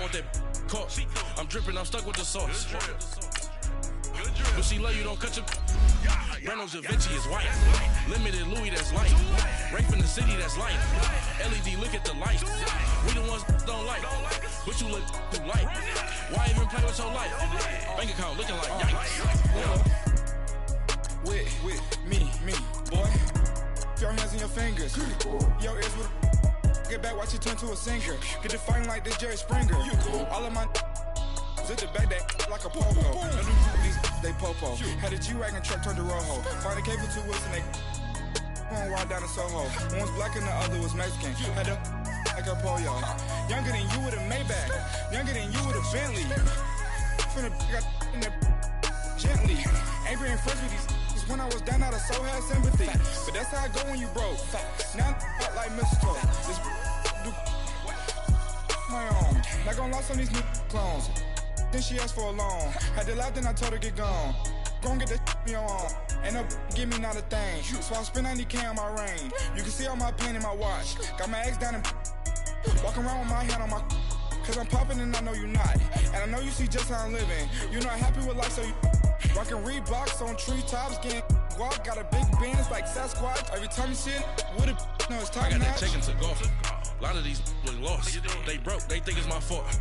want that caught. I'm dripping, I'm stuck with the sauce. But she love you, don't cut your. Reynolds Da Vinci is white. Limited Louis, that's light. Rape in the city, that's light. LED, look at the light. We the ones don't like. But you look too light. Why even play with your life? Bank account looking like yikes. With me, boy. Your hands and your fingers. Your ears with get back, watch you turn to a singer. Get it fighting like this Jerry Springer. All of my zip the back that like a popo. They popo. Had a G-Wagon truck turned to Rojo. Find a cable 2 wheels and they going wild down in Soho. One was black and the other was Mexican. Had a like a pollo. Younger than you with a Maybach. Younger than you with a Bentley. From the got in there gently. Ain't being friends with these when I was down out of soul had sympathy. But that's how it go when you broke. Now I'm like mistletoe. This do my own. Not gonna lost on these new clones. Then she asked for a loan. Had to laugh, then I told her get gone. Gon' get that me on. Ain't no give me not a thing. So I spend 90K on my ring. You can see all my pain in my watch. Got my ex down and walking around with my hand on my. Cause I'm popping and I know you not. And I know you see just how I'm living. You're not happy with life, so you rockin' Reeboks on treetops, getting guap. Got a big band, it's like Sasquatch. Every time you see it, with it, no, it's time. I got that check into golf. A lot of these was lost. They broke, they think it's my fault.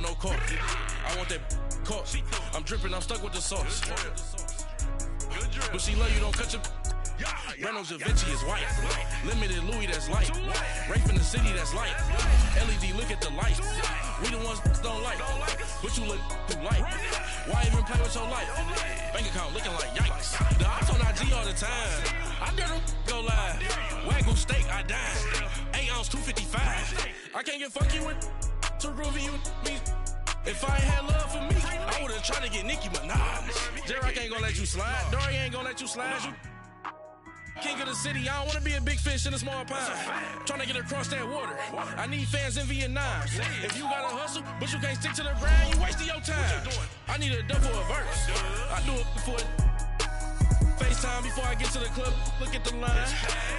No call. I want that caught. I'm dripping, I'm stuck with the sauce. But she love you, don't cut your. Reynolds Da Vinci is white. Limited Louis, that's light. Rape in the city, that's light. LED, look at the light. We the ones don't like. But you look too light. Why even play with your life? Bank account looking like yikes. The ops on IG all the time. I dare them go live. Wagyu steak, I dine. 8 ounce, 255. I can't get funky with too groovy you me. If I ain't had love for me, I would've tried to get Nicki Minaj. J-Rock ain't gonna let you slide. Dory ain't gonna let you slide. You king of the city, I don't wanna be a big fish in a small pond. Trying to get across that water. I need fans in Vietnam. If you gotta hustle, but you can't stick to the grind, you wasting your time. I need a dub for a verse. I do it for FaceTime before I get to the club. Look at the line.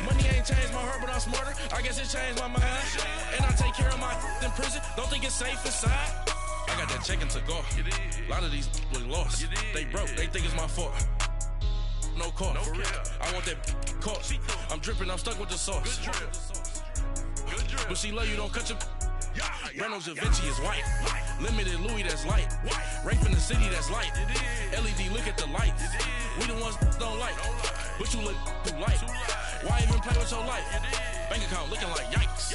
Money ain't changed my heart, but I'm smarter. I guess it changed my mind. And I take care of my in prison. Don't think it's safe inside. I got that check into golf. A lot of these was lost. They broke, they think it's my fault. No call, for real. I want that caught. I'm dripping, I'm stuck with the sauce. But she love you, don't cut your. Reynolds Da Vinci is white. Limited Louis, that's light. Rape in the city, that's light. LED, look at the light. We the ones don't like. But you look too light. Why even play with your life? Bank account looking like yikes.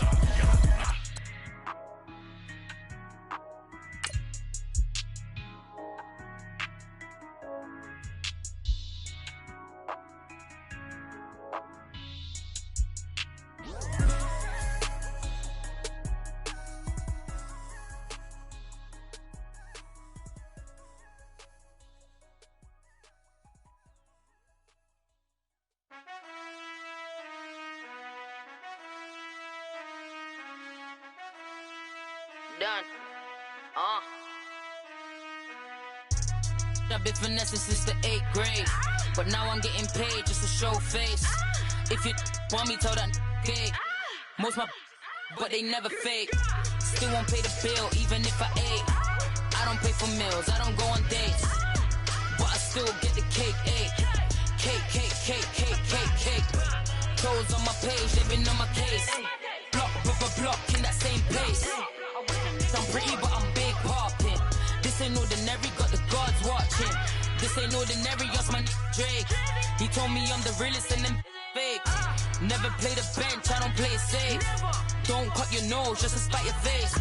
Done. I've been finessing since the 8th grade, but now I'm getting paid just to show face. If you want me, tell that cake. Most my but they never fake. Still won't pay the bill, even if I ate. I don't pay for meals, I don't go on dates, but I still get the cake. Cake. Toes on my page, they've been on my case. Block in that same pace. I'm pretty, but I'm big poppin'. This ain't ordinary, got the gods watching. This ain't ordinary, that's my Drake. He told me I'm the realest and them fake. Never play the bench, I don't play it safe. Don't cut your nose just to spite your face.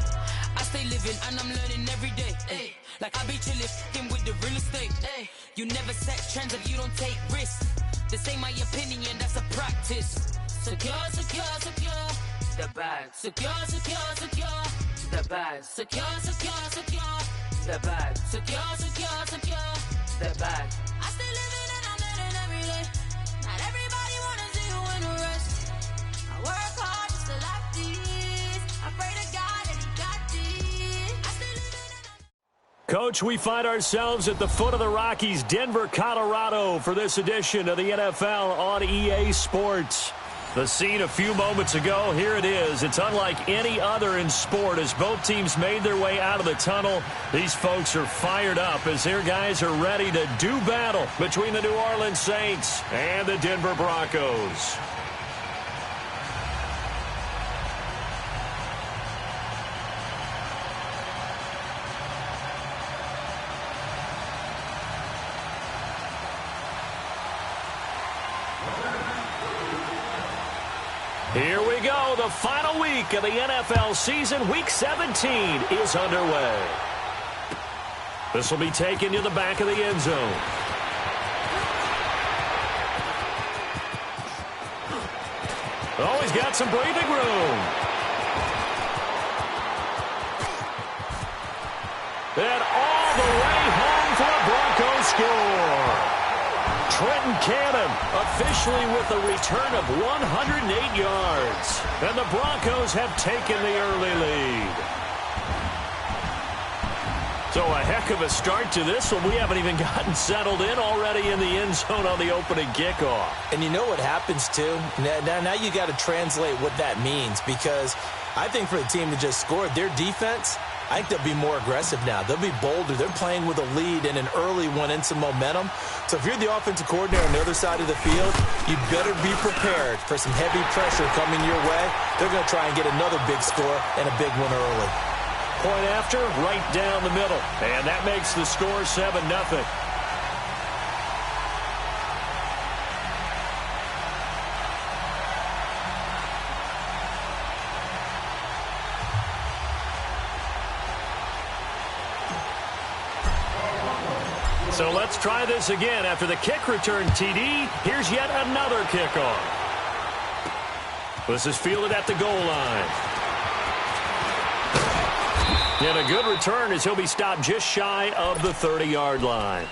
I stay living and I'm learning every day. Ay. Like I be chillin' with the real estate. Ay. You never set trends if you don't take risks. This ain't my opinion, that's a practice. Secure. The bag. Secure. The bag. Secure. The bag. Secure. The bag. I stay living and I'm learning every day. Not everybody wanna see you in a rest. I work hard just to like this. I pray to God that he got this. I stay living and I'm... Coach, we find ourselves at the foot of the Rockies, Denver, Colorado, for this edition of the NFL on EA Sports. The scene a few moments ago, here it is. It's unlike any other in sport as both teams made their way out of the tunnel. These folks are fired up as their guys are ready to do battle between the New Orleans Saints and the Denver Broncos. Here we go. The final week of the NFL season. Week 17 is underway. This will be taken to the back of the end zone. Oh, he's got some breathing room. And all the way home for a Broncos score. Trenton Cannon officially with a return of 108 yards. And the Broncos have taken the early lead. So a heck of a start to this one. We haven't even gotten settled in already in the end zone on the opening kickoff. And you know what happens, too? Now you got to translate what that means, because I think for the team that just scored, their defense, I think they'll be more aggressive now. They'll be bolder. They're playing with a lead and an early one and some momentum. So if you're the offensive coordinator on the other side of the field, you better be prepared for some heavy pressure coming your way. They're going to try and get another big score and a big one early. Point after, right down the middle. And that makes the score 7-0. So let's try this again. After the kick return TD, here's yet another kickoff. This is fielded at the goal line. And a good return as he'll be stopped just shy of the 30-yard line.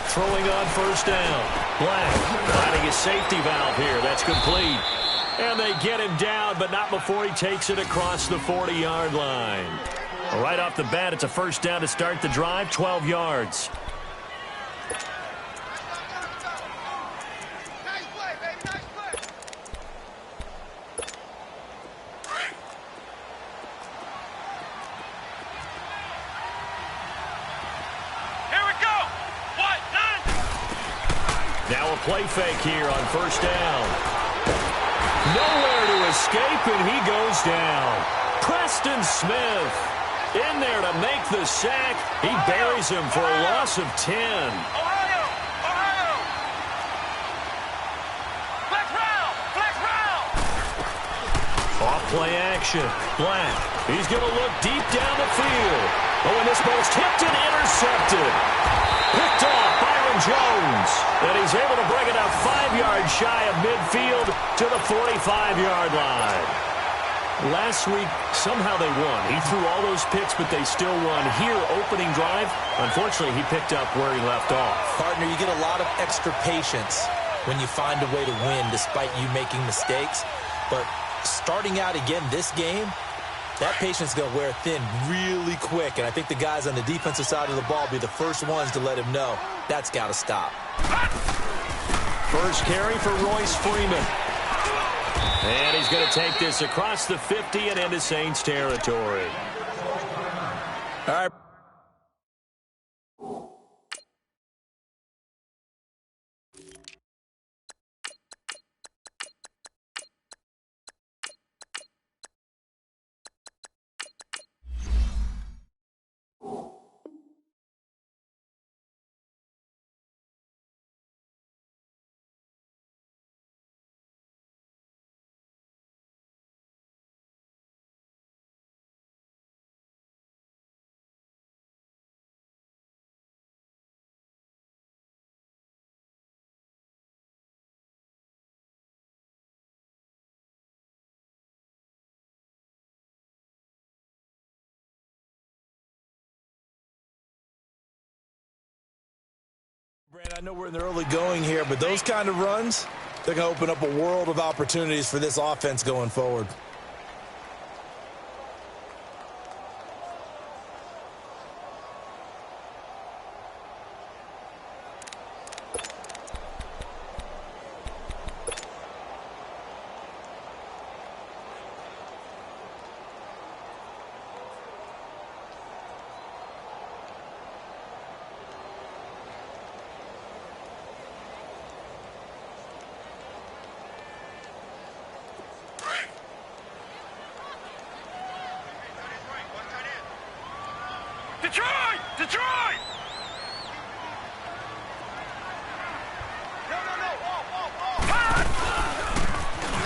Throwing on first down. Black finding his safety valve here. That's complete. And they get him down, but not before he takes it across the 40-yard line. Right off the bat, it's a first down to start the drive, 12 yards. Now a play fake here on first down. Nowhere to escape, and he goes down. Preston Smith in there to make the sack. He buries him for a loss of 10. Ohio! Flex round! Off play action. Black. He's going to look deep down the field. Oh, and this ball's tipped and intercepted. Picked off Byron Jones. And he's able to bring it up 5 yards shy of midfield to the 45-yard line. Last week, somehow they won. He threw all those picks, but they still won. Here, opening drive, unfortunately, he picked up where he left off. Partner, you get a lot of extra patience when you find a way to win despite you making mistakes. But starting out again this game, that patience is going to wear thin really quick. And I think the guys on the defensive side of the ball will be the first ones to let him know that's got to stop. First carry for Royce Freeman. And he's going to take this across the 50 and into Saints territory. All right. I know we're in the early going here, but those kind of runs, they're going to open up a world of opportunities for this offense going forward. Detroit! Detroit!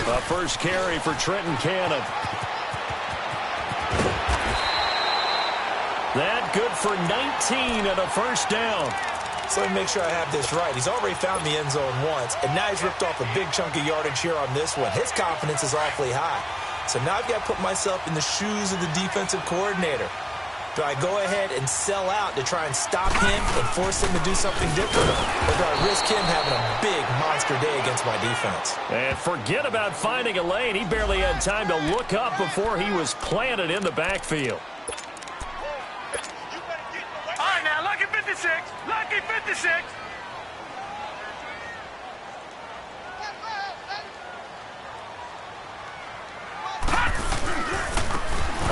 The first carry for Trenton Cannon. That good for 19 and a first down. So let me make sure I have this right. He's already found the end zone once, and now he's ripped off a big chunk of yardage here on this one. His confidence is awfully high. So now I've got to put myself in the shoes of the defensive coordinator. Do I go ahead and sell out to try and stop him and force him to do something different? Or do I risk him having a big monster day against my defense? And forget about finding a lane. He barely had time to look up before he was planted in the backfield. All right, now, lucky 56. Lucky 56.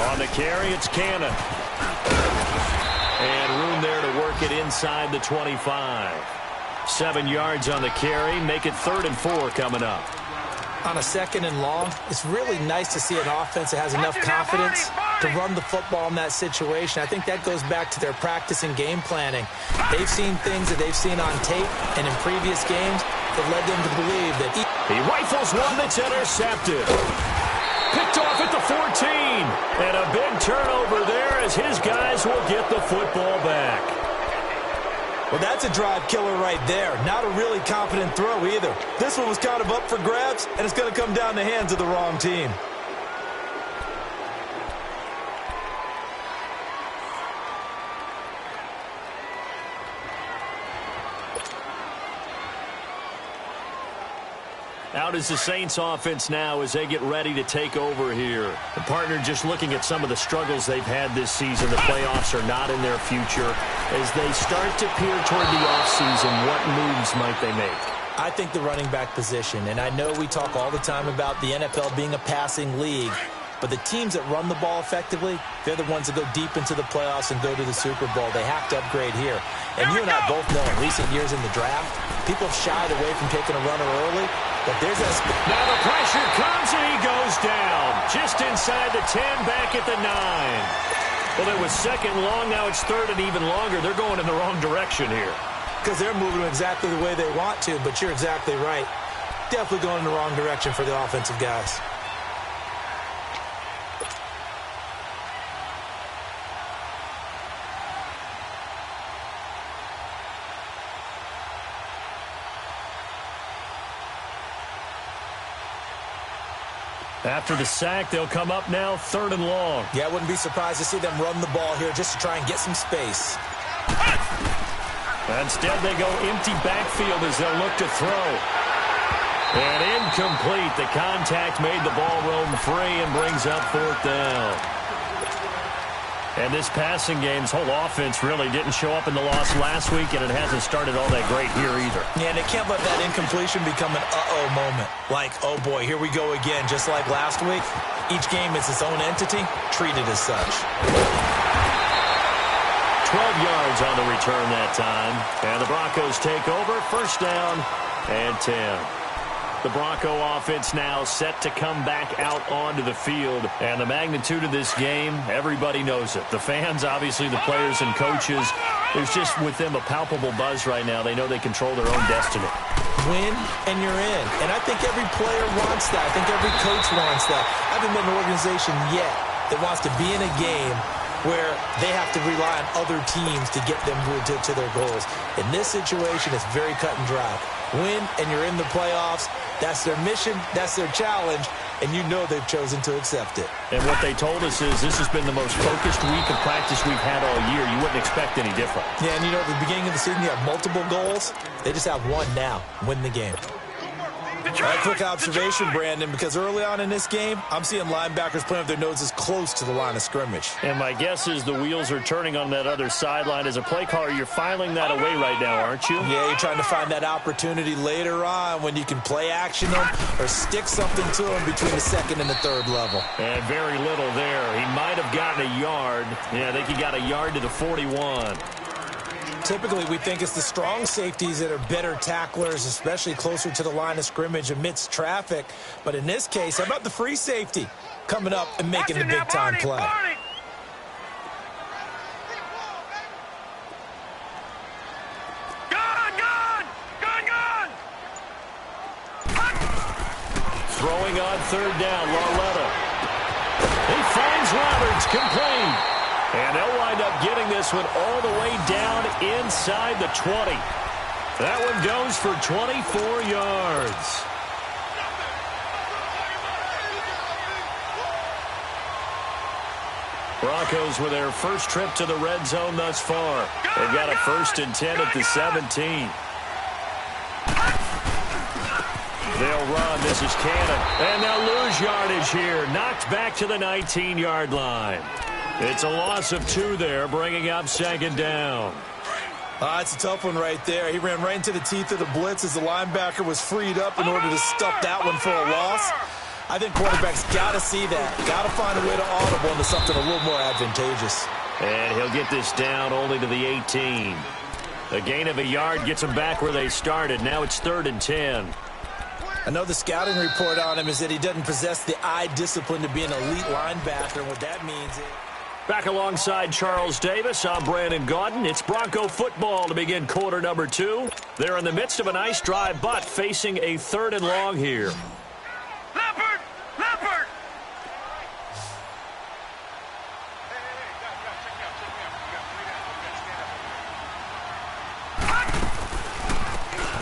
On the carry, it's Cannon. And room there to work it inside the 25. 7 yards on the carry. Make it 3rd and 4 coming up. On a 2nd and long, it's really nice to see an offense that has enough confidence to run the football in that situation. I think that goes back to their practice and game planning. They've seen things that they've seen on tape and in previous games that led them to believe that he rifles one that's intercepted. Picked off at the 14. And a big turnover there as his guys will get the football back. Well, that's a drive killer right there. Not a really confident throw either. This one was kind of up for grabs, and it's going to come down the hands of the wrong team. Out is the Saints offense now as they get ready to take over here. The partner just looking at some of the struggles they've had this season. The playoffs are not in their future. As they start to peer toward the offseason, what moves might they make? I think the running back position, and I know we talk all the time about the NFL being a passing league, but the teams that run the ball effectively, they're the ones that go deep into the playoffs and go to the Super Bowl. They have to upgrade here. And you and I both know in recent years in the draft, people have shied away from taking a runner early, but there's that. Now the pressure comes and he goes down. Just inside the 10, back at the 9. Well, it was 2nd long, now it's 3rd and even longer. They're going in the wrong direction here. Because they're moving exactly the way they want to, but you're exactly right. Definitely going in the wrong direction for the offensive guys. After the sack, they'll come up now 3rd and long. Yeah, I wouldn't be surprised to see them run the ball here just to try and get some space. Instead, they go empty backfield as they'll look to throw. And incomplete. The contact made the ball roam free and brings up 4th down. And this passing game's whole offense really didn't show up in the loss last week, and it hasn't started all that great here either. Yeah, and they can't let that incompletion become an uh-oh moment. Like, oh boy, here we go again, just like last week. Each game is its own entity, treated as such. 12 yards on the return that time. And the Broncos take over, 1st down and 10. The Bronco offense now set to come back out onto the field. And the magnitude of this game, everybody knows it. The fans, obviously the players and coaches, there's just with them a palpable buzz right now. They know they control their own destiny. Win and you're in. And I think every player wants that. I think every coach wants that. I haven't been an organization yet that wants to be in a game where they have to rely on other teams to get them to their goals. In this situation, it's very cut and dry. Win and you're in the playoffs. That's their mission. That's their challenge. And you know they've chosen to accept it. And what they told us is this has been the most focused week of practice we've had all year. You wouldn't expect any different. Yeah, and you know, at the beginning of the season, you have multiple goals. They just have one now, win the game. All right, quick observation, Brandon, because early on in this game, I'm seeing linebackers playing with their noses close to the line of scrimmage. And my guess is the wheels are turning on that other sideline. As a play caller, you're filing that away right now, aren't you? Yeah, you're trying to find that opportunity later on when you can play action them or stick something to them between the second and the third level. And very little there. He might have gotten a yard. Yeah, I think he got a yard to the 41. Typically, we think it's the strong safeties that are better tacklers, especially closer to the line of scrimmage amidst traffic. But in this case, how about the free safety coming up and making the big-time play? Throwing on third down, Lauletta. He finds Roberts, complete. And they'll wind up getting this one all the way down inside the 20. That one goes for 24 yards. Broncos with their first trip to the red zone thus far. They've got a 1st and 10 at the 17. They'll run. This is Cannon. And they'll lose yardage here. Knocked back to the 19-yard line. It's a loss of 2 there, bringing up 2nd down. It's a tough one right there. He ran right into the teeth of the blitz as the linebacker was freed up in order to stuff that one for a loss. I think quarterbacks got to see that. Got to find a way to audible into something a little more advantageous. And he'll get this down only to the 18. A gain of a yard gets them back where they started. Now it's 3rd and 10. I know the scouting report on him is that he doesn't possess the eye discipline to be an elite linebacker. What that means is... Back alongside Charles Davis, I'm Brandon Gaudin. It's Bronco football to begin quarter number 2. They're in the midst of a nice drive, but facing a 3rd and long here. Leopard! Leopard!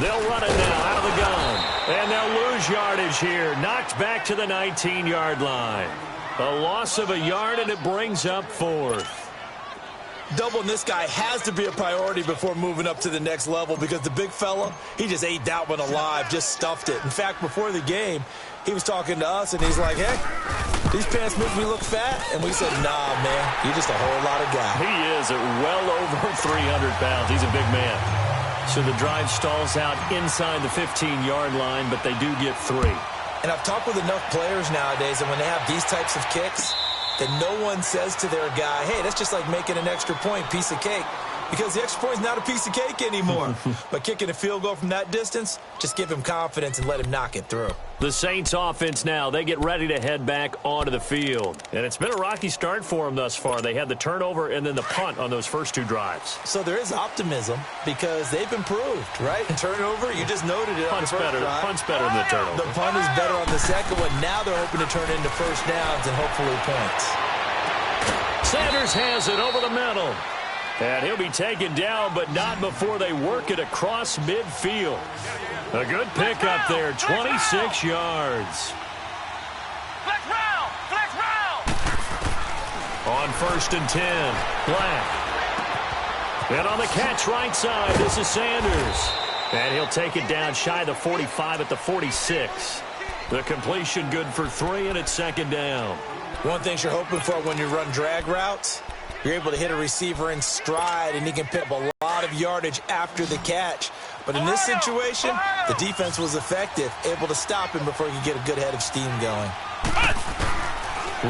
They'll run it now out of the gun. And they'll lose yardage here. Knocked back to the 19-yard line. A loss of a yard, and it brings up 4th. Doubling this guy has to be a priority before moving up to the next level because the big fella, he just ate that one alive, just stuffed it. In fact, before the game, he was talking to us, and he's like, hey, these pants make me look fat. And we said, nah, man, you're just a whole lot of guy. He is at well over 300 pounds. He's a big man. So the drive stalls out inside the 15-yard line, but they do get 3. And I've talked with enough players nowadays that when they have these types of kicks, that no one says to their guy, hey, that's just like making an extra point, piece of cake. Because the extra point is not a piece of cake anymore. But kicking a field goal from that distance, just give him confidence and let him knock it through. The Saints offense now, they get ready to head back onto the field. And it's been a rocky start for them thus far. They had the turnover and then the punt on those first 2 drives. So there is optimism because they've improved, right? Turnover, you just noted it. Punt's better than the turnover. The punt is better on the second one. Now they're hoping to turn into first downs and hopefully points. Sanders has it over the middle. And he'll be taken down, but not before they work it across midfield. A good pickup there, 26 yards. Flex round! Flex round! On 1st and 10, Black. And on the catch right side, this is Sanders. And he'll take it down shy of the 45 at the 46. The completion good for 3, and it's 2nd down. One thing you're hoping for when you run drag routes, you're able to hit a receiver in stride, and he can pick up a lot of yardage after the catch. But in this situation, the defense was effective, able to stop him before he could get a good head of steam going.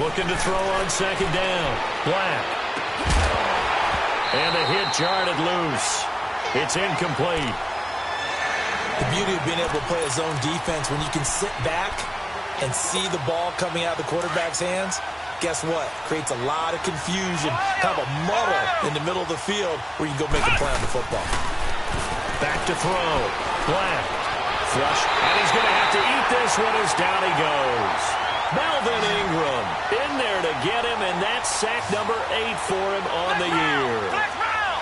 Looking to throw on 2nd down. Black. And the hit jarred loose. It's incomplete. The beauty of being able to play a zone defense when you can sit back and see the ball coming out of the quarterback's hands, guess what? Creates a lot of confusion, kind of a muddle in the middle of the field where you can go make a play on the football. Back to throw. Black. Flush. And he's going to have to eat this one as down he goes. Melvin Ingram in there to get him, and that's sack number 8 for him on the year.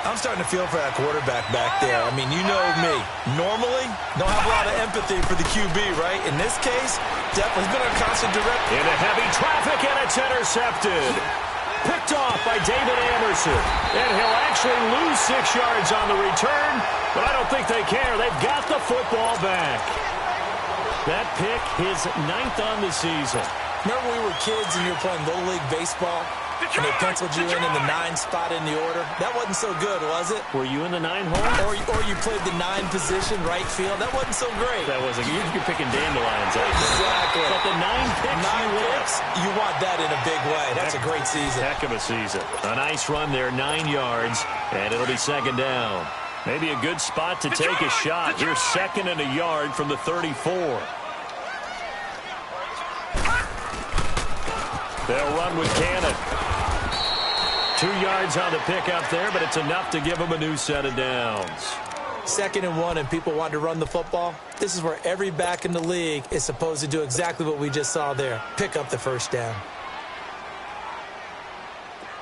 I'm starting to feel for that quarterback back there. I mean, you know me. Normally, don't have a lot of empathy for the QB, right? In this case, definitely been a constant direct. Into heavy traffic, and it's intercepted. Picked off by David Anderson. And he'll actually lose 6 yards on the return, but I don't think they care. They've got the football back. That pick, his 9th on the season. Remember we were kids and you were playing Little League Baseball? And they penciled you in the 9 spot in the order? That wasn't so good, was it? Were you in the 9 hole? Or you played the 9 position, right field? That wasn't so great. That wasn't. You're picking dandelions out there. Exactly. But the 9 picks, you want that in a big way. That's a great season. Heck of a season. A nice run there, 9 yards, and it'll be 2nd down. Maybe a good spot to take a shot. Here's 2nd and a yard from the 34. They'll run with Cannon. 2 yards on the pickup there, but it's enough to give them a new set of downs. 2nd and 1, and people want to run the football. This is where every back in the league is supposed to do exactly what we just saw there. Pick up the 1st down.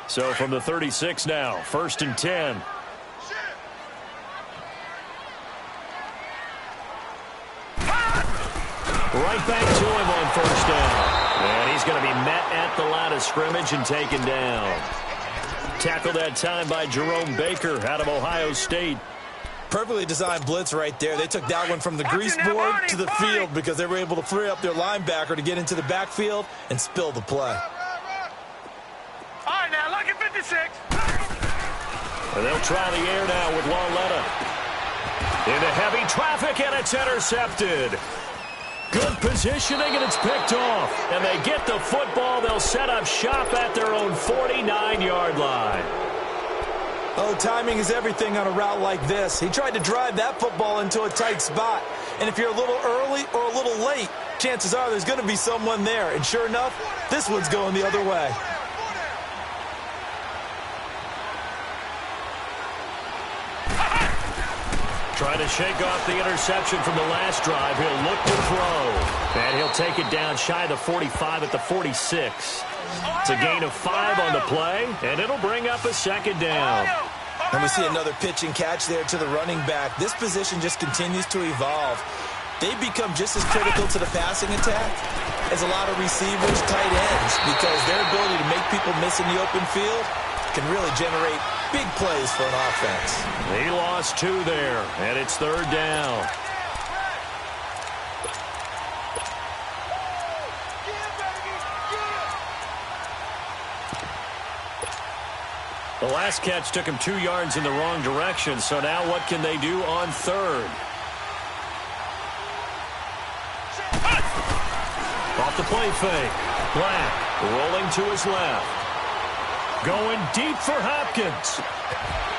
So from the 36 now, 1st and 10. Right back to him on 1st down. And he's going to be met at the line of scrimmage and taken down. Tackled that time by Jerome Baker out of Ohio State. Perfectly designed blitz right there. They took that one from the grease board to the field because they were able to free up their linebacker to get into the backfield and spill the play. All right, now, look at 56. And they'll try the air now with Lauletta. Into heavy traffic, and it's intercepted. Good positioning, and it's picked off. And they get the football. They'll set up shop at their own 49-yard line. Oh, timing is everything on a route like this. He tried to drive that football into a tight spot. And if you're a little early or a little late, chances are there's going to be someone there. And sure enough, this one's going the other way. Trying to shake off the interception from the last drive. He'll look to throw. And he'll take it down shy of the 45 at the 46. It's a gain of 5 on the play, and it'll bring up a 2nd down. And we see another pitch and catch there to the running back. This position just continues to evolve. They become just as critical to the passing attack as a lot of receivers, tight ends, because their ability to make people miss in the open field can really generate big plays for an offense. He lost 2 there, and it's 3rd down. The last catch took him 2 yards in the wrong direction, so now what can they do on 3rd? Off the play fake. Black rolling to his left. Going deep for Hopkins.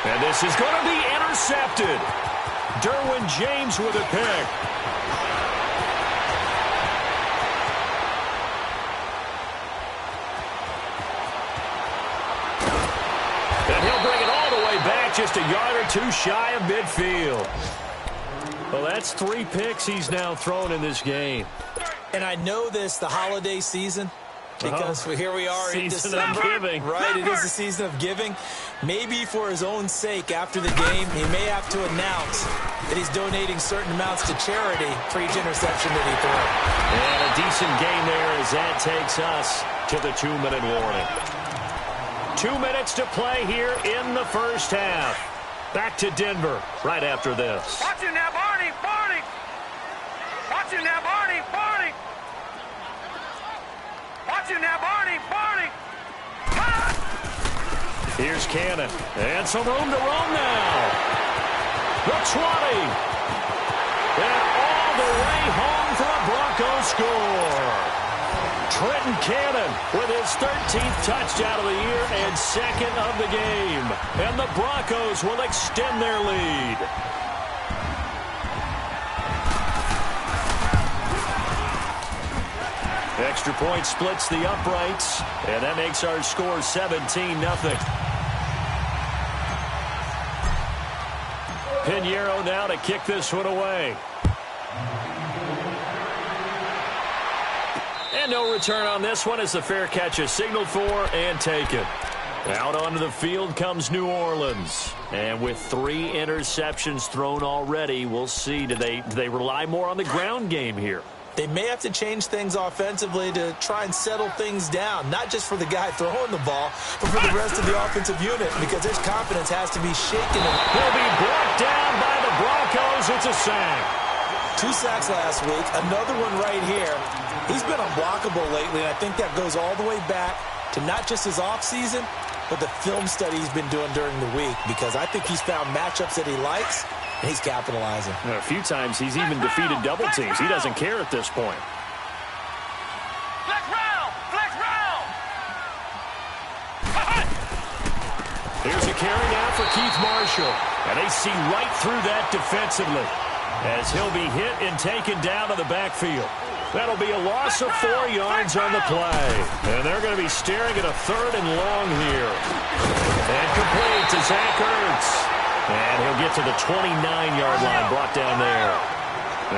And this is going to be intercepted. Derwin James with a pick. And he'll bring it all the way back, just a yard or 2 shy of midfield. Well, that's 3 picks he's now thrown in this game. And I know this, the holiday season, because here we are in December. Right, it is the season of giving. Maybe for his own sake, after the game, he may have to announce that he's donating certain amounts to charity for each interception that he throws. And a decent gain there as that takes us to the 2-minute warning. 2 minutes to play here in the first half. Back to Denver right after this. Watch it now, Barney, Barney. Watch it now, Barney, Barney. Watch it now, Barney, Barney. Here's Cannon. And some room to roam now. The 20. And all the way home for a Broncos score. Trenton Cannon with his 13th touchdown of the year and 2nd of the game. And the Broncos will extend their lead. Extra point splits the uprights, and that makes our score 17-0. Pinheiro now to kick this one away. And no return on this one as the fair catch is signaled for and taken. Out onto the field comes New Orleans. And with 3 interceptions thrown already, we'll see. Do they rely more on the ground game here? They may have to change things offensively to try and settle things down, not just for the guy throwing the ball, but for the rest of the offensive unit, because his confidence has to be shaken. He'll be brought down by the Broncos. It's a sack. 2 sacks last week, another one right here. He's been unblockable lately, and I think that goes all the way back to not just his offseason, but the film study he's been doing during the week, because I think he's found matchups that he likes, and he's capitalizing. A few times he's even defeated double teams. He doesn't care at this point. Flex round! Flex round! Here's a carry now for Keith Marshall. And they see right through that defensively as he'll be hit and taken down to the backfield. That'll be a loss of 4 yards on the play. And they're going to be staring at a 3rd and long here. And complete to Zach Ertz. And he'll get to the 29-yard line, brought down there.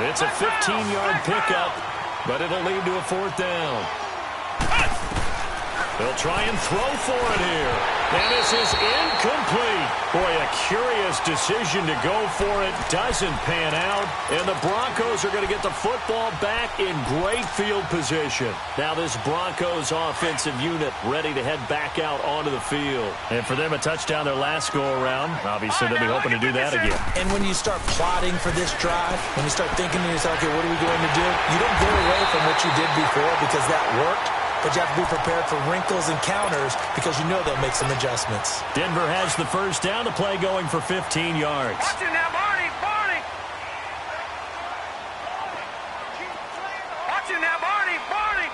It's a 15-yard pickup, but it'll lead to a 4th down. They'll try and throw for it here. And this is incomplete. Boy, a curious decision to go for it. Doesn't pan out. And the Broncos are going to get the football back in great field position. Now this Broncos offensive unit ready to head back out onto the field. And for them, a touchdown their last go-around. Obviously, they'll be hoping to do that again. And when you start plotting for this drive, when you start thinking to yourself, okay, what are we going to do? You don't go away from what you did before because that worked. But you have to be prepared for wrinkles and counters because you know they'll make some adjustments. Denver has the first down to play, going for 15 yards. Watch it now, Barney! Barney! Watch it now, Barney! Barney!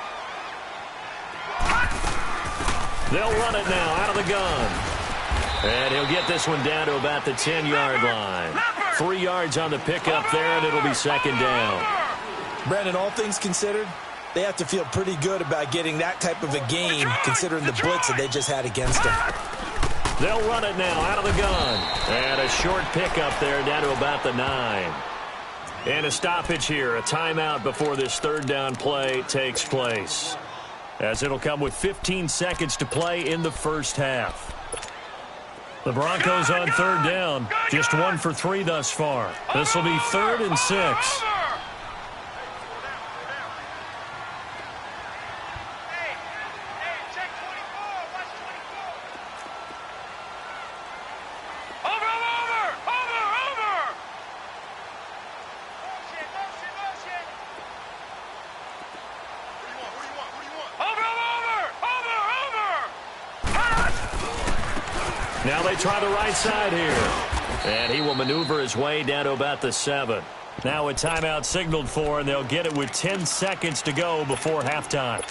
They'll run it now out of the gun. And he'll get this one down to about the 10-yard line. 3 yards on the pickup there, and it'll be 2nd down. Brandon, all things considered, they have to feel pretty good about getting that type of a game, considering the blitz that they just had against them. They'll run it now out of the gun. And a short pickup there down to about the 9. And a stoppage here, a timeout before this 3rd down play takes place, as it'll come with 15 seconds to play in the first half. The Broncos on 3rd down, just 1 for 3 thus far. This will be 3rd and 6. Now they try the right side here. And he will maneuver his way down to about the 7. Now a timeout signaled for, and they'll get it with 10 seconds to go before halftime.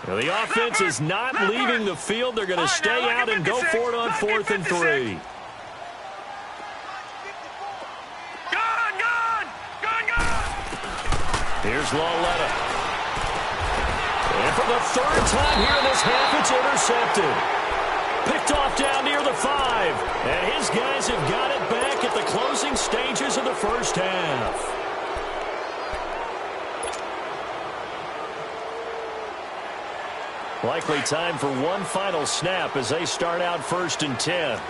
Now the offense is not leaving the field. They're going to stay out and go for it on 4th and 3. Here's Lauletta. And for the 3rd time here in this half, it's intercepted. Picked off down near the 5. And his guys have got it back at the closing stages of the first half. Likely time for one final snap as they start out 1st and 10.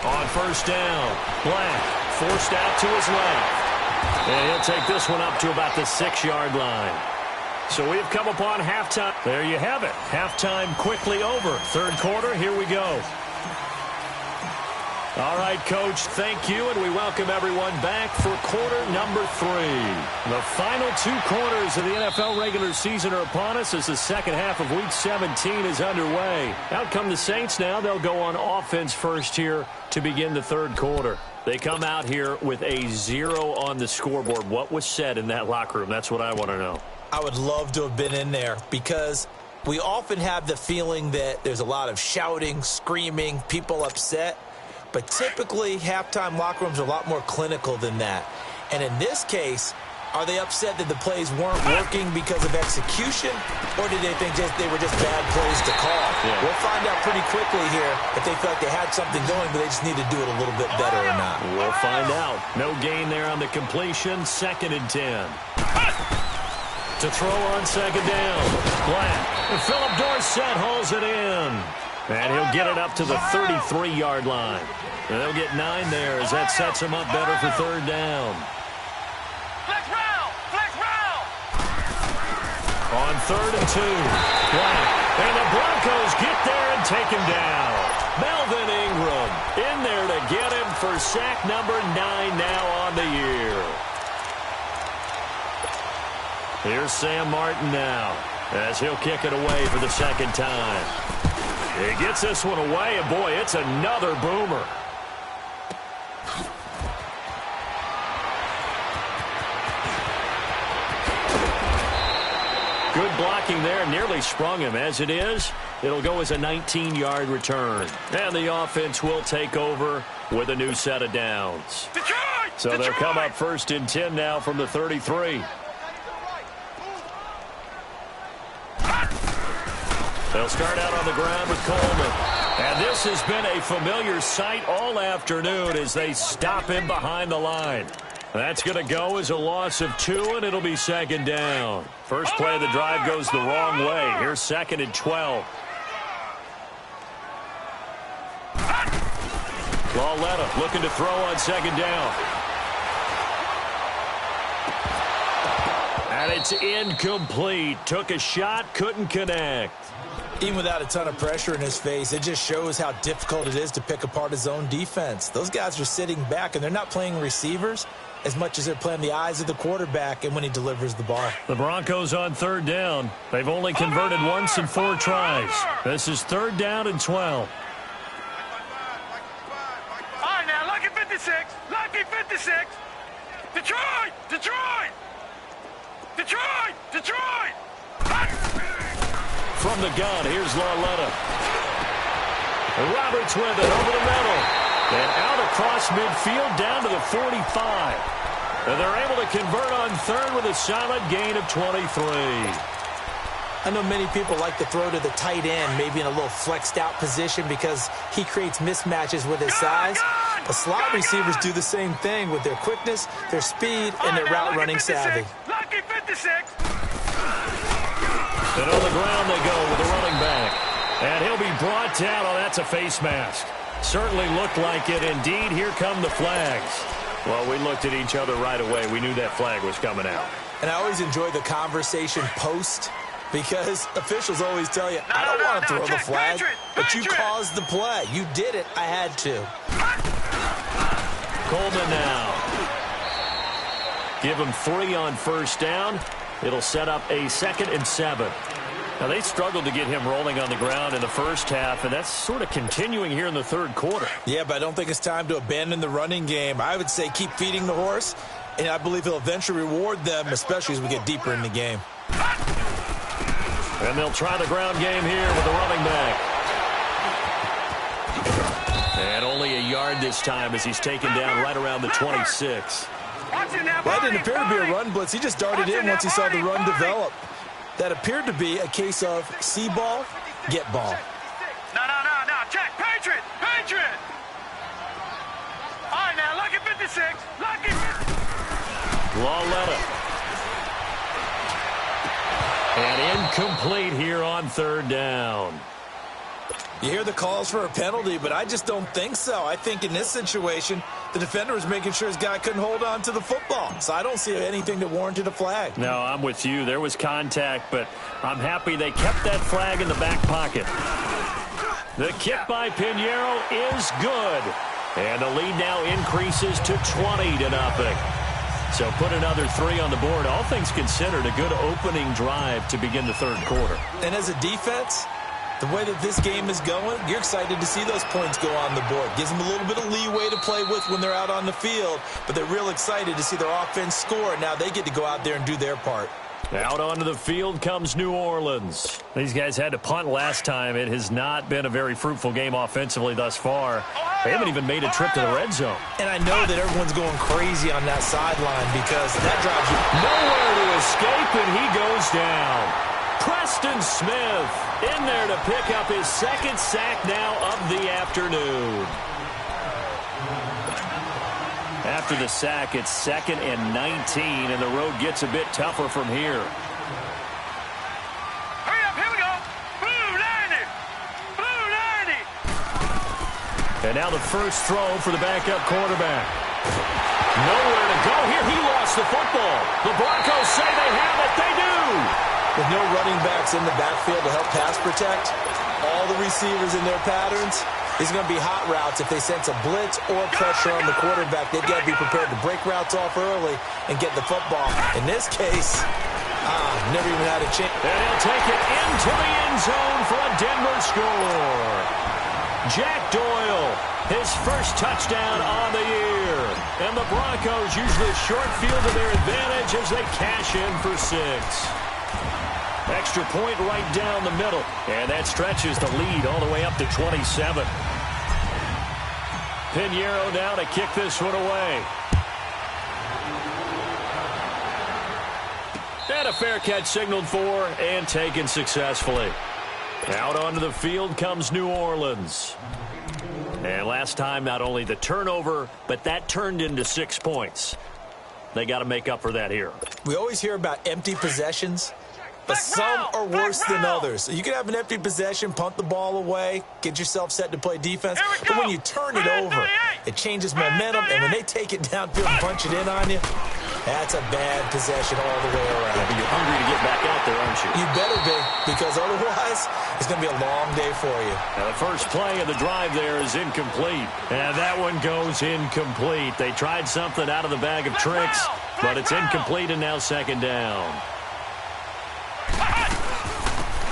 On 1st down, Black forced out to his left. And he'll take this one up to about the 6-yard line. So we've come upon halftime. There you have it. Halftime quickly over. 3rd quarter, here we go. All right, Coach, thank you, and we welcome everyone back for quarter number 3. The final 2 quarters of the NFL regular season are upon us as the second half of Week 17 is underway. Out come the Saints now. They'll go on offense first here to begin the 3rd quarter. They come out here with a 0 on the scoreboard. What was said in that locker room? That's what I want to know. I would love to have been in there because we often have the feeling that there's a lot of shouting, screaming, people upset. But typically, halftime locker rooms are a lot more clinical than that. And in this case, Are they upset that the plays weren't working because of execution, or did they think they were just bad plays to call? Yeah. We'll find out pretty quickly here if they felt they had something going, but they just need to do it a little bit better or not. We'll find out. No gain there on the completion. 2nd and 10. To throw on 2nd down. Black. And Philip Dorsett hauls it in. And he'll get it up to the 33-yard line. And they'll get 9 there as that sets him up better for 3rd down. Flex round! Flex round! On 3rd and 2. Black. And the Broncos get there and take him down. Melvin Ingram in there to get him for sack number 9 now on the year. Here's Sam Martin now as he'll kick it away for the 2nd time. He gets this one away, and boy, it's another boomer. Good blocking there, nearly sprung him. As it is, it'll go as a 19-yard return. And the offense will take over with a new set of downs. Detroit! So they'll come up 1st and 10 now from the 33. They'll start out on the ground with Coleman. And this has been a familiar sight all afternoon as they stop him behind the line. That's going to go as a loss of 2, and it'll be 2nd down. First play of the drive goes the wrong way. Here's 2nd and 12. Lauletta looking to throw on 2nd down. And it's incomplete. Took a shot, couldn't connect. Even without a ton of pressure in his face, it just shows how difficult it is to pick apart his own defense. Those guys are sitting back, and they're not playing receivers as much as they're playing the eyes of the quarterback and when he delivers the ball. The Broncos on 3rd down. They've only converted once in 4 tries. This is 3rd down and 12. All right, now, lucky 56. Lucky 56. Detroit! Detroit! Detroit! Detroit! From the gun, here's Lauletta. Roberts with it over the middle. And out across midfield down to the 45. And they're able to convert on 3rd with a solid gain of 23. I know many people like to throw to the tight end, maybe in a little flexed out position because he creates mismatches with his size. The slot receivers do the same thing with their quickness, their speed, and their route running savvy. Lucky 56. And on the ground they go with the running back. And he'll be brought down. Oh, that's a face mask. Certainly looked like it. Indeed, here come the flags. Well, we looked at each other right away. We knew that flag was coming out. And I always enjoy the conversation post because officials always tell you, I don't want to throw the flag, but you caused the play. You did it. I had to. Coleman now. Give him 3 on 1st down. It'll set up a 2nd and 7. Now, they struggled to get him rolling on the ground in the first half, and that's sort of continuing here in the 3rd quarter. Yeah, but I don't think it's time to abandon the running game. I would say keep feeding the horse, and I believe he'll eventually reward them, especially as we get deeper in the game. And they'll try the ground game here with the running back. And only a yard this time as he's taken down right around the 26. Well, that didn't appear to be a run blitz. He just darted in once he saw the run develop. That appeared to be a case of see ball, get ball. No. Check. Patriot. Patriot. All right, now, lucky 56. Lucky. Lauletta. And incomplete here on 3rd down. You hear the calls for a penalty, but I just don't think so. I think in this situation, the defender was making sure his guy couldn't hold on to the football. So I don't see anything that warranted a flag. No, I'm with you. There was contact, but I'm happy they kept that flag in the back pocket. The kick by Pinheiro is good. And the lead now increases to 20-0. So put another 3 on the board. All things considered, a good opening drive to begin the 3rd quarter. And as a defense, the way that this game is going, you're excited to see those points go on the board. Gives them a little bit of leeway to play with when they're out on the field, but they're real excited to see their offense score. Now they get to go out there and do their part. Out onto the field comes New Orleans. These guys had to punt last time. It has not been a very fruitful game offensively thus far. They haven't even made a trip to the red zone. And I know that everyone's going crazy on that sideline because that drives you. Nowhere to escape, and he goes down. Preston Smith in there to pick up his second sack now of the afternoon. After the sack, it's 2nd and 19, and the road gets a bit tougher from here. Hurry up, here we go. Blue 90. Blue 90. And now the first throw for the backup quarterback. Nowhere to go here. He lost the football. The Broncos say they have it. They do. With no running backs in the backfield to help pass protect, all the receivers in their patterns, it's going to be hot routes. If they sense a blitz or pressure on the quarterback, they've got to be prepared to break routes off early and get the football. In this case, never even had a chance. And he'll take it into the end zone for a Denver score. Jack Doyle, his first touchdown on the year. And the Broncos use the short field to their advantage as they cash in for 6. Extra point right down the middle. And that stretches the lead all the way up to 27. Pinheiro now to kick this one away. And a fair catch signaled for and taken successfully. Out onto the field comes New Orleans. And last time, not only the turnover, but that turned into 6 points. They got to make up for that here. We always hear about empty possessions, but some are worse than others. You can have an empty possession, punt the ball away, get yourself set to play defense. But when you turn it over, it changes momentum. And when they take it downfield and punch it in on you, that's a bad possession all the way around. You're hungry to get back out there, aren't you? You better be, because otherwise it's going to be a long day for you. Now the first play of the drive there is incomplete. And that one goes incomplete. They tried something out of the bag of tricks, but it's incomplete and now 2nd down.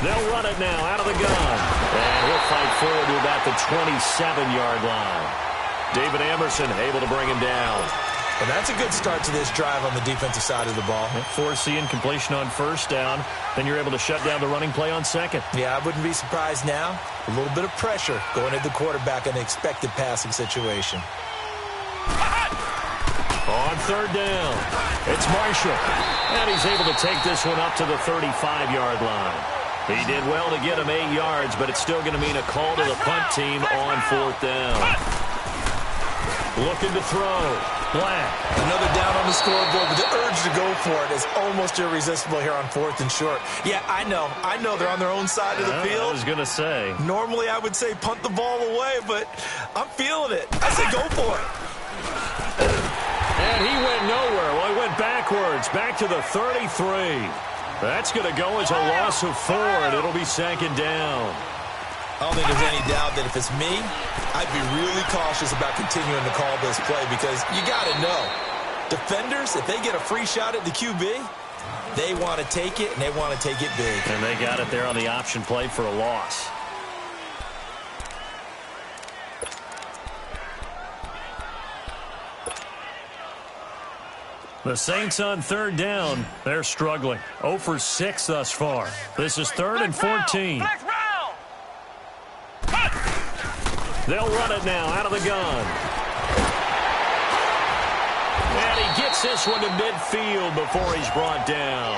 They'll run it now out of the gun. And he'll fight forward to about the 27-yard line. David Emerson able to bring him down. And that's a good start to this drive on the defensive side of the ball. Force the incompletion on 1st down. Then you're able to shut down the running play on 2nd. Yeah, I wouldn't be surprised now. A little bit of pressure going at the quarterback in an expected passing situation. On 3rd down, it's Marshall. And he's able to take this one up to the 35-yard line. He did well to get him 8 yards, but it's still going to mean a call to the punt team on 4th down. Looking to throw. Black. Another down on the scoreboard, but the urge to go for it is almost irresistible here on 4th and short. Yeah, I know they're on their own side of the field. I was going to say. Normally I would say punt the ball away, but I'm feeling it. I say go for it. And he went nowhere. Well, he went backwards, back to the 33. That's going to go as a loss of 4, and it'll be 2nd down. I don't think there's any doubt that if it's me, I'd be really cautious about continuing to call this play because you got to know, defenders, if they get a free shot at the QB, they want to take it, and they want to take it big. And they got it there on the option play for a loss. The Saints on 3rd down, they're struggling. 0 for 6 thus far. This is 3rd and 14. They'll run it now out of the gun. And he gets this one to midfield before he's brought down.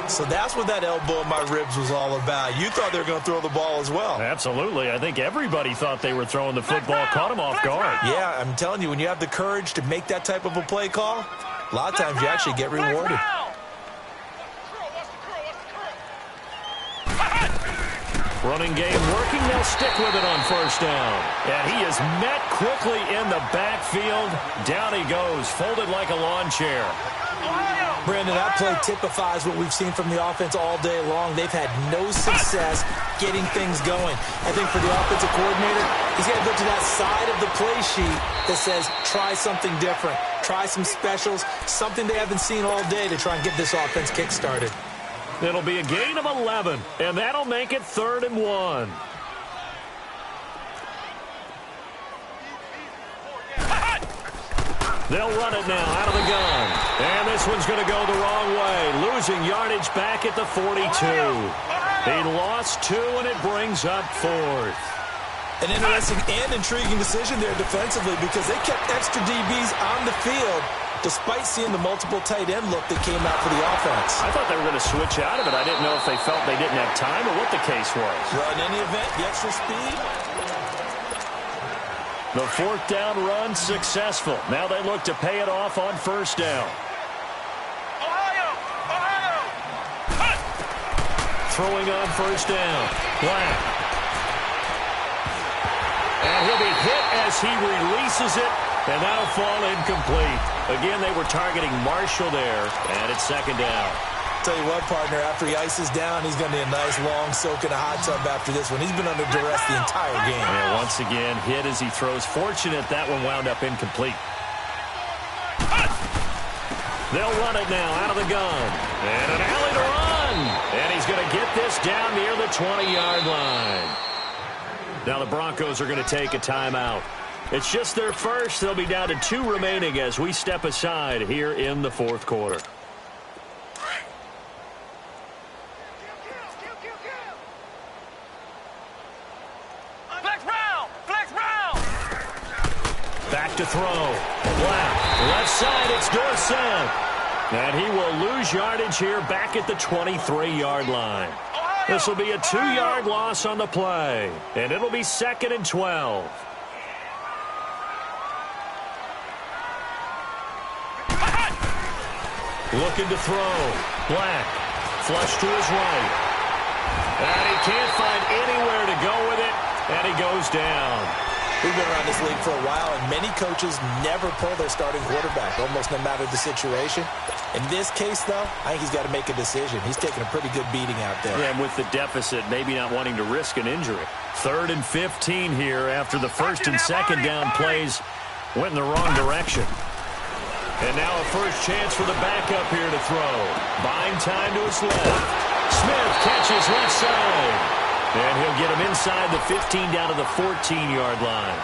So that's what that elbow in my ribs was all about. You thought they were going to throw the ball as well. Absolutely. I think everybody thought they were throwing the football, caught him off guard. Yeah, I'm telling you, when you have the courage to make that type of a play call, a lot of times you actually get rewarded. Running game working. They'll stick with it on 1st down. And he is met quickly in the backfield. Down he goes, folded like a lawn chair. Brandon, that play typifies what we've seen from the offense all day long. They've had no success getting things going. I think for the offensive coordinator, he's got to go to that side of the play sheet that says, try something different. Try some specials, something they haven't seen all day to try and get this offense kick-started. It'll be a gain of 11, and that'll make it 3rd and 1. They'll run it now out of the gun. And this one's going to go the wrong way. Losing yardage back at the 42. He lost 2, and it brings up 4th. An interesting and intriguing decision there defensively because they kept extra DBs on the field despite seeing the multiple tight end look that came out for the offense. I thought they were going to switch out of it. I didn't know if they felt they didn't have time or what the case was. Well, in any event, the extra speed. The 4th down run successful. Now they look to pay it off on 1st down. Throwing on 1st down. Black. And he'll be hit as he releases it, and that'll fall incomplete. Again, they were targeting Marshall there, and it's 2nd down. Tell you what, partner, after he ices down, he's going to need a nice long soak in a hot tub after this one. He's been under duress the entire game. And once again, hit as he throws. Fortunate that one wound up incomplete. They'll run it now out of the gun. And an alley to run. And he's going to get this down near the 20-yard line. Now the Broncos are going to take a timeout. It's just their first. They'll be down to 2 remaining as we step aside here in the 4th quarter. Back to throw. Black. Left side, it's Dorsett. And he will lose yardage here back at the 23-yard line. This will be a 2-yard loss on the play. And it'll be 2nd and 12. Looking to throw. Black. Flush to his right. And he can't find anywhere to go with it. And he goes down. We've been around this league for a while, and many coaches never pull their starting quarterback, almost no matter the situation. In this case, though, I think he's got to make a decision. He's taking a pretty good beating out there. Yeah, and with the deficit, maybe not wanting to risk an injury. 3rd and 15 here after the 1st and 2nd down plays went in the wrong direction. And now a first chance for the backup here to throw. Buying time to his left. Smith catches left side. And he'll get him inside the 15 down to the 14-yard line.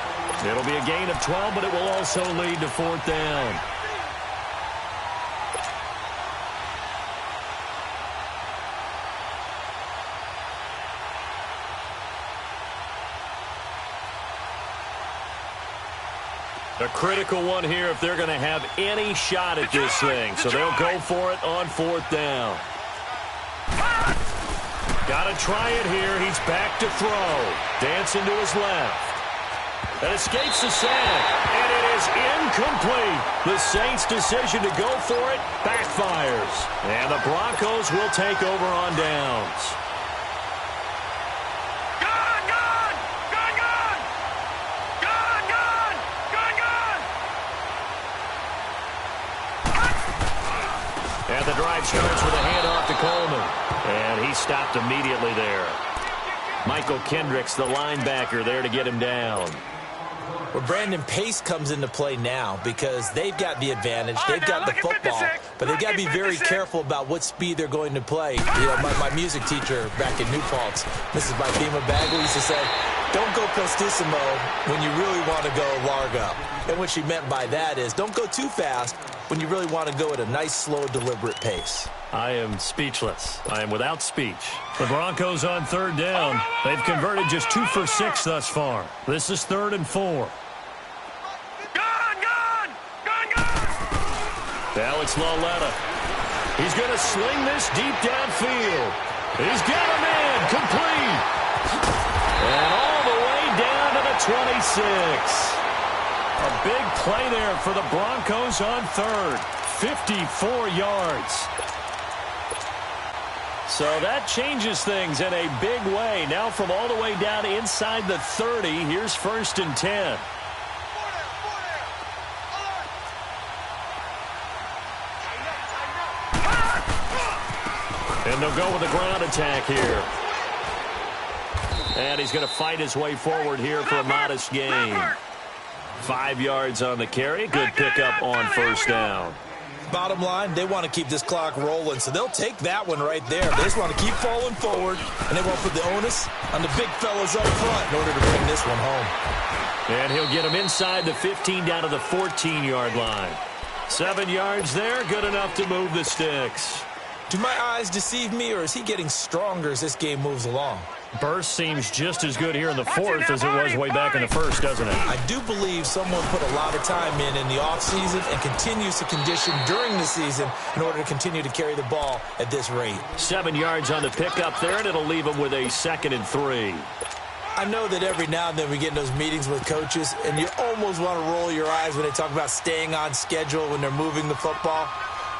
It'll be a gain of 12, but it will also lead to 4th down. A critical one here if they're going to have any shot at this thing. So they'll go for it on 4th down. Got to try it here. He's back to throw. Dancing to his left. And escapes the sack. And it is incomplete. The Saints' decision to go for it backfires. And the Broncos will take over on downs. And the drive starts with a handoff to Coleman. And he stopped immediately there. Michael Kendricks, the linebacker, there to get him down. Well, Brandon, pace comes into play now because they've got the advantage. They've got the football. But they've got to be very careful about what speed they're going to play. You know, my music teacher back in New Paltz, Mrs. Bifema Bagley, used to say, don't go prestissimo when you really want to go largo. And what she meant by that is don't go too fast when you really want to go at a nice, slow, deliberate pace. I am speechless. I am without speech. The Broncos on 3rd down. They've converted just 2 for 6 thus far. This is 3rd and 4. Alex Lawletta. He's going to sling this deep downfield. He's got him in. Complete. And all the way down to the 26. A big play there for the Broncos on 3rd. 54 yards. So that changes things in a big way. Now from all the way down inside the 30, here's 1st and 10. And they'll go with a ground attack here. And he's going to fight his way forward here for a modest gain. 5 yards on the carry. Good pickup on 1st down. Bottom line, they want to keep this clock rolling, so they'll take that one right there. They just want to keep falling forward, and they won't put the onus on the big fellas up front in order to bring this one home. And he'll get him inside the 15 down to the 14-yard line. 7 yards there, good enough to move the sticks. Do my eyes deceive me, or is he getting stronger as this game moves along? Burst seems just as good here in the fourth as it was way back in the first, doesn't it? I do believe someone put a lot of time in the offseason and continues to condition during the season in order to continue to carry the ball at this rate. 7 yards on the pickup there, and it'll leave him with a 2nd and 3. I know that every now and then we get in those meetings with coaches, and you almost want to roll your eyes when they talk about staying on schedule when they're moving the football.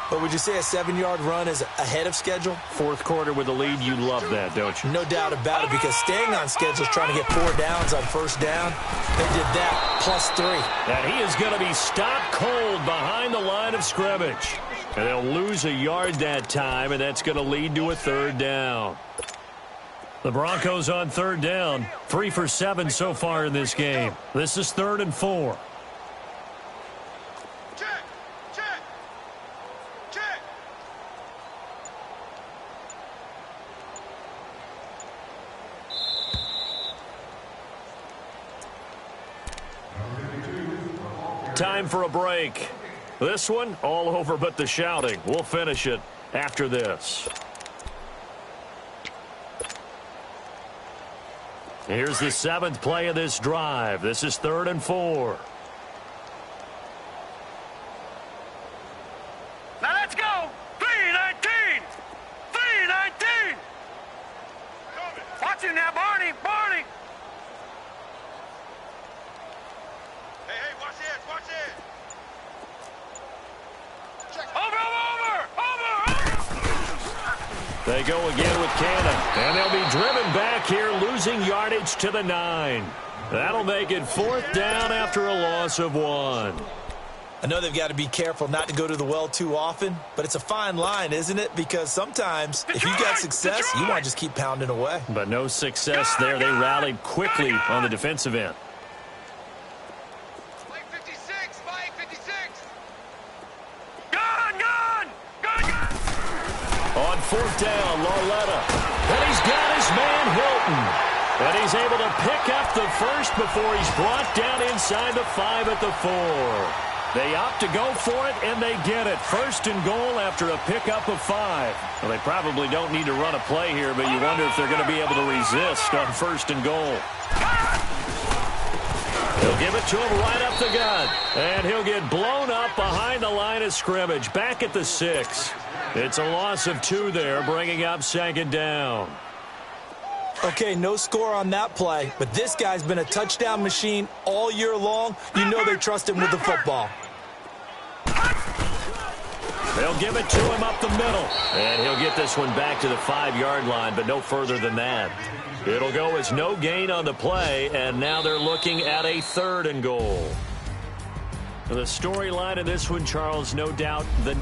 But would you say a 7-yard run is ahead of schedule? Fourth quarter with the lead, you love that, don't you? No doubt about it, because staying on schedule is trying to get 4 downs on first down. They did that, plus 3. And he is going to be stopped cold behind the line of scrimmage. And they'll lose a yard that time, and that's going to lead to a 3rd down. The Broncos on 3rd down. 3 for 7 so far in this game. This is 3rd and 4. Time for a break. This one, all over but the shouting. We'll finish it after this. Here's the 7th play of this drive. This is 3rd and 4. Now let's go. 3-19. 3-19. Watch it now, Barney. Barney. Hey, watch this. Watch it. Over. They go again with Cannon, and they'll be driven back here, losing yardage to the 9. That'll make it 4th down after a loss of 1. I know they've got to be careful not to go to the well too often, but it's a fine line, isn't it? Because sometimes, if you got success, you want to just keep pounding away. But no success there. They rallied quickly on the defensive end. On 4th down, Lauletta. And he's got his man Hilton. And he's able to pick up the first before he's brought down inside the 5 at the 4. They opt to go for it, and they get it. 1st and goal after a pickup of 5. Well, they probably don't need to run a play here, but you wonder if they're going to be able to resist on 1st and goal. He'll give it to him right up the gut. And he'll get blown up behind the line of scrimmage, back at the 6. It's a loss of 2 there, bringing up 2nd down. Okay, no score on that play, but this guy's been a touchdown machine all year long. You know they trust him with the football. They'll give it to him up the middle. And he'll get this one back to the 5-yard line, but no further than that. It'll go as no gain on the play, and now they're looking at a 3rd and goal. The storyline of this one, Charles, no doubt the